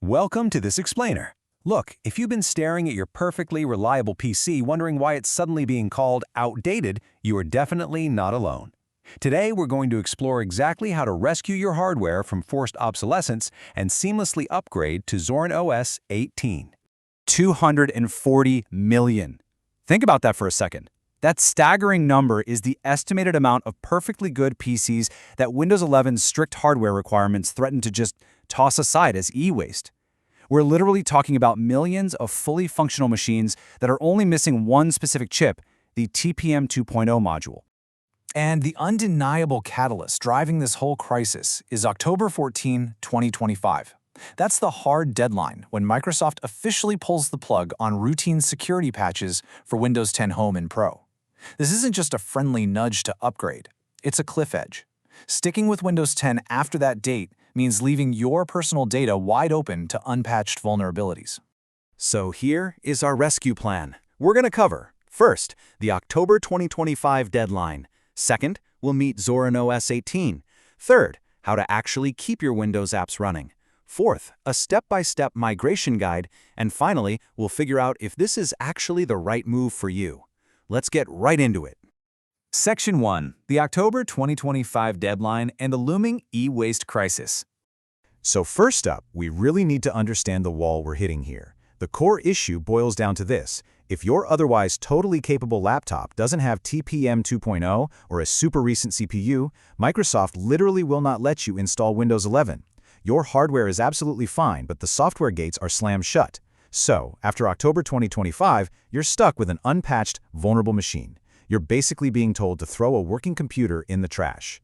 Welcome to this explainer. Look, if you've been staring at your perfectly reliable PC wondering why it's suddenly being called outdated, you are definitely not alone. Today, we're going to explore exactly how to rescue your hardware from forced obsolescence and seamlessly upgrade to Zorin OS 18. 240 million. Think about that for a second. That staggering number is the estimated amount of perfectly good PCs that Windows 11's strict hardware requirements threaten to just toss aside as e-waste. We're literally talking about millions of fully functional machines that are only missing one specific chip, the TPM 2.0 module. And the undeniable catalyst driving this whole crisis is October 14, 2025. That's the hard deadline when Microsoft officially pulls the plug on routine security patches for Windows 10 Home and Pro. This isn't just a friendly nudge to upgrade, it's a cliff edge. Sticking with Windows 10 after that date means leaving your personal data wide open to unpatched vulnerabilities. So here is our rescue plan. We're going to cover, first, the October 2025 deadline. Second, we'll meet Zorin OS 18. Third, how to actually keep your Windows apps running. Fourth, a step-by-step migration guide. And finally, we'll figure out if this is actually the right move for you. Let's get right into it. Section 1. The October 2025 deadline and the looming e-waste crisis. So first up, we really need to understand the wall we're hitting here. The core issue boils down to this. If your otherwise totally capable laptop doesn't have TPM 2.0 or a super recent CPU, Microsoft literally will not let you install Windows 11. Your hardware is absolutely fine, but the software gates are slammed shut. So, after October 2025, you're stuck with an unpatched, vulnerable machine. You're basically being told to throw a working computer in the trash.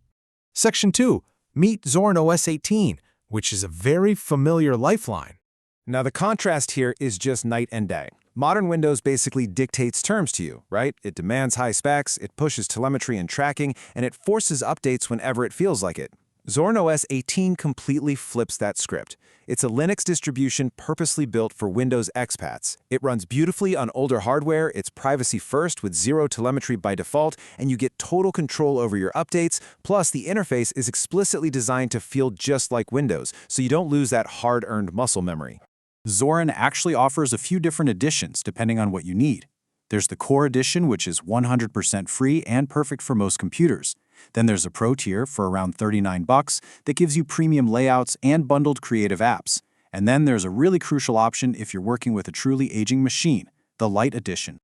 Section 2. Meet Zorin OS 18, which is a very familiar lifeline. Now, the contrast here is just night and day. Modern Windows basically dictates terms to you, right? It demands high specs, it pushes telemetry and tracking, and it forces updates whenever it feels like it. Zorin OS 18 completely flips that script. It's a Linux distribution purposely built for Windows expats. It runs beautifully on older hardware, it's privacy first with zero telemetry by default, and you get total control over your updates, plus the interface is explicitly designed to feel just like Windows, so you don't lose that hard-earned muscle memory. Zorin actually offers a few different editions depending on what you need. There's the Core Edition, which is 100% free and perfect for most computers. Then there's a Pro tier for around $39 that gives you premium layouts and bundled creative apps. And then there's a really crucial option if you're working with a truly aging machine, the Lite Edition.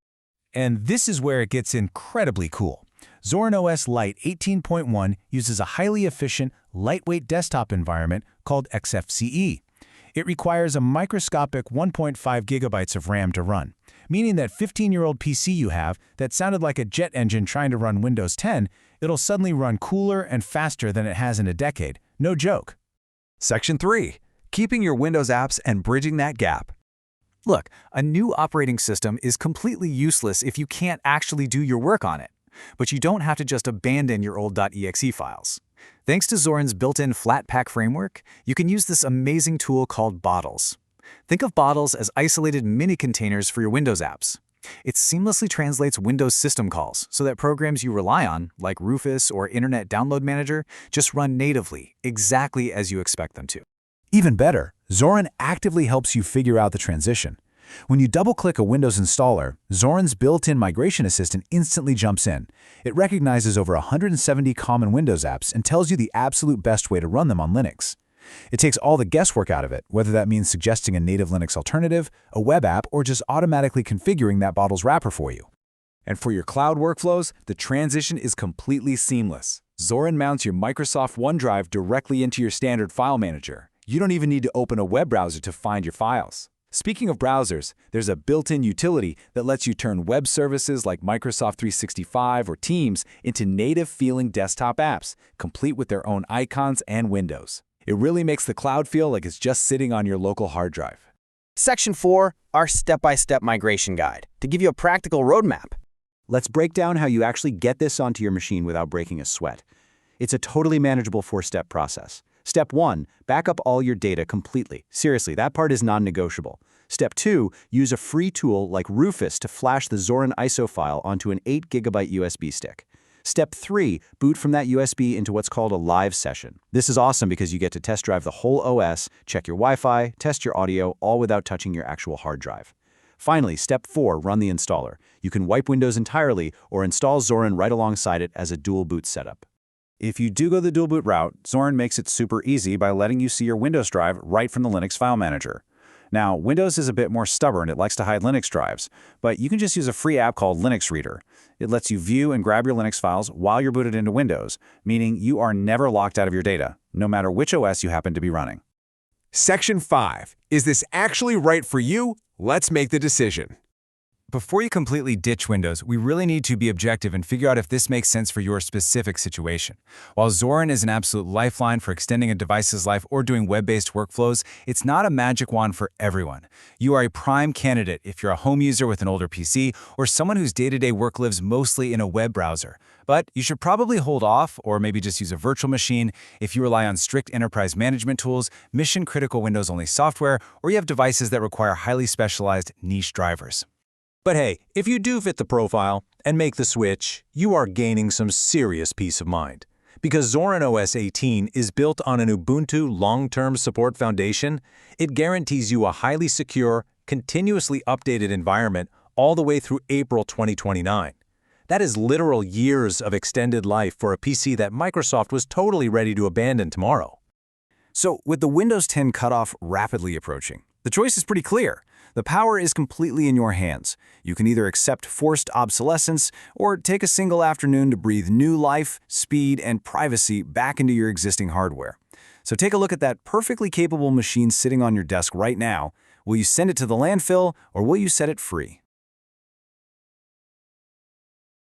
And this is where it gets incredibly cool. Zorin OS Lite 18.1 uses a highly efficient, lightweight desktop environment called XFCE. It requires a microscopic 1.5 gigabytes of RAM to run, meaning that 15-year-old PC you have that sounded like a jet engine trying to run Windows 10, it'll suddenly run cooler and faster than it has in a decade. No joke. Section 3. Keeping your Windows apps and bridging that gap. Look, a new operating system is completely useless if you can't actually do your work on it. But you don't have to just abandon your old .exe files. Thanks to Zorin's built-in Flatpak framework, you can use this amazing tool called Bottles. Think of Bottles as isolated mini containers for your Windows apps. It seamlessly translates Windows system calls so that programs you rely on, like Rufus or Internet Download Manager, just run natively, exactly as you expect them to. Even better, Zorin actively helps you figure out the transition. When you double-click a Windows installer, Zorin's built-in migration assistant instantly jumps in. It recognizes over 170 common Windows apps and tells you the absolute best way to run them on Linux. It takes all the guesswork out of it, whether that means suggesting a native Linux alternative, a web app, or just automatically configuring that Bottles wrapper for you. And for your cloud workflows, the transition is completely seamless. Zorin mounts your Microsoft OneDrive directly into your standard file manager. You don't even need to open a web browser to find your files. Speaking of browsers, there's a built-in utility that lets you turn web services like Microsoft 365 or Teams into native-feeling desktop apps, complete with their own icons and windows. It really makes the cloud feel like it's just sitting on your local hard drive. Section 4, our step-by-step migration guide, to give you a practical roadmap. Let's break down how you actually get this onto your machine without breaking a sweat. It's a totally manageable 4-step process. Step 1, back up all your data completely. Seriously, that part is non-negotiable. Step 2, use a free tool like Rufus to flash the Zorin ISO file onto an 8 GB USB stick. Step 3, boot from that USB into what's called a live session. This is awesome because you get to test drive the whole OS, check your Wi-Fi, test your audio, all without touching your actual hard drive. Finally, step 4, run the installer. You can wipe Windows entirely or install Zorin right alongside it as a dual boot setup. If you do go the dual boot route, Zorin makes it super easy by letting you see your Windows drive right from the Linux file manager. Now, Windows is a bit more stubborn. It likes to hide Linux drives, but you can just use a free app called Linux Reader. It lets you view and grab your Linux files while you're booted into Windows, meaning you are never locked out of your data, no matter which OS you happen to be running. Section 5. Is this actually right for you? Let's make the decision. Before you completely ditch Windows, we really need to be objective and figure out if this makes sense for your specific situation. While Zorin is an absolute lifeline for extending a device's life or doing web-based workflows, it's not a magic wand for everyone. You are a prime candidate if you're a home user with an older PC or someone whose day-to-day work lives mostly in a web browser. But you should probably hold off or maybe just use a virtual machine if you rely on strict enterprise management tools, mission-critical Windows-only software, or you have devices that require highly specialized niche drivers. But hey, if you do fit the profile and make the switch, you are gaining some serious peace of mind. Because Zorin OS 18 is built on an Ubuntu long-term support foundation, it guarantees you a highly secure, continuously updated environment all the way through April 2029. That is literal years of extended life for a PC that Microsoft was totally ready to abandon tomorrow. So, with the Windows 10 cutoff rapidly approaching, the choice is pretty clear. The power is completely in your hands. You can either accept forced obsolescence or take a single afternoon to breathe new life, speed, and privacy back into your existing hardware. So take a look at that perfectly capable machine sitting on your desk right now. Will you send it to the landfill or will you set it free?